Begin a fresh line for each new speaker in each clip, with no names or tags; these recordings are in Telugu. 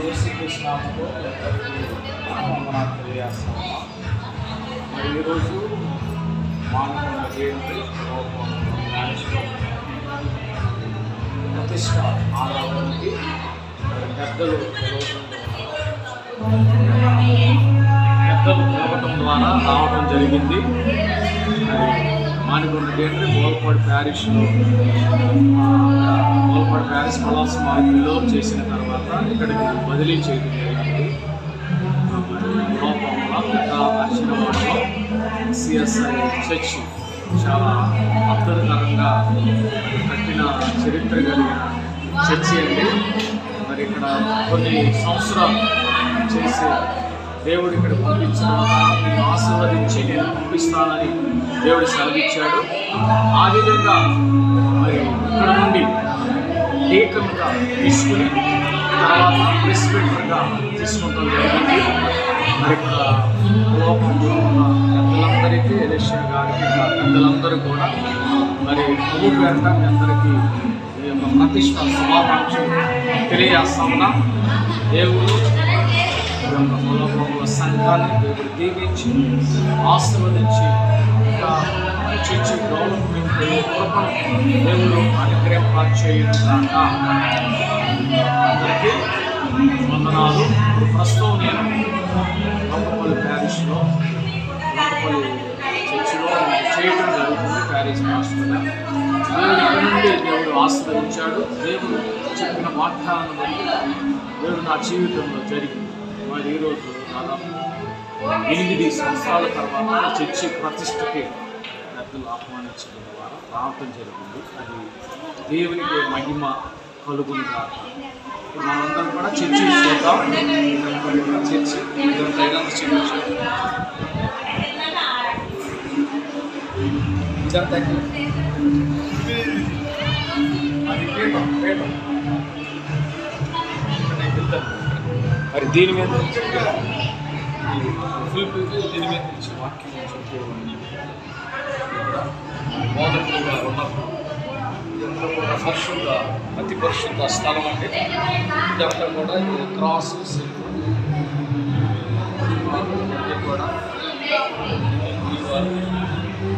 యేసుక్రీస్తునామములో వందనాలు తెలియజేస్తాము. మరి ఈరోజు మానవుల దేవుడి ప్రతిష్ట ఆరాధనకి పెద్దలు పిలవటం ద్వారా రావడం జరిగింది. మానికొండ థియేటర్ బోల్పాడు ప్యారిష్లో బోల్పాడు ప్యారిస్ పలాస్ మార్గంలో చేసిన తర్వాత ఇక్కడికి బదిలీ చేయడం జరిగింది. లోపంలో పెద్ద అర్చనవాడలో సిఎస్ఐ చర్చ్ చాలా అద్భుతకరంగా కట్టిన చరిత్ర కలిగిన చర్చి అండి. మరి ఇక్కడ కొన్ని సంవత్సరాలు చేసి దేవుడు ఇక్కడ పంపించిన నేను ఆశీర్వదించి నేను పంపిస్తానని దేవుడు సెలవిచ్చాడు. ఆ విధంగా మరి ఇక్కడ నుండి ఏకంగా తీసుకుని తర్వాత ప్రెసిడెంట్గా తీసుకుంటాం జరిగింది. మరి ఇక్కడ లోకంలో ఉన్న పెద్దలందరికీ ఎలక్షన్ గారికి పెద్దలందరూ కూడా మరి ప్రభు పేరిట మీ అందరికీ ఈ యొక్క ప్రతిష్ట శుభాకాంక్షలు తెలియజేస్తా ఉన్నా. దేవుడు సంఘాన్ని దేవుడు దీవించి ఆశీర్వదించి ఇంకా చర్చి డెవలప్మెంట్ కృపను దేవుడు అనుగ్రహింపచేయుగాక. అందరికీ వందనాలు. ప్రస్తుతం నేను లంకపల్లి ప్యారిస్లో లంకపల్లి చర్చిలో చేయడం జరుగుతుంది. ప్యారిస్ మాస్టర్గా దేవుడు ఇక్కడ నుండి దేవుడు ఆశీర్వదించాడు. దేవుడు చెప్పిన వాగ్దానాన్ని బట్టి దేవుడు నా జీవితంలో జరిగింది. మరి ఈరోజు దాదాపు 8 సంవత్సరాల తర్వాత చర్చి ప్రతిష్టకి పెద్దలు ఆహ్వానించడం ద్వారా రావటం జరిగింది. అది దేవునికి మహిమ కలుగును కాక. ఇప్పుడు మనందరం కూడా చర్చి చూద్దాం. చర్చి ఇదంతా మరి దీని మీద ఫుల్ దీని మీద నుంచి వాక్యం చెప్పేవాడిని బోధకులుగా ఉన్నప్పుడు ఇదంతా కూడా పరిశుద్ధ అతి పరిశుద్ధ స్థలం అంటే ఇదంతా కూడా క్రాసు కూడా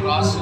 క్రాసు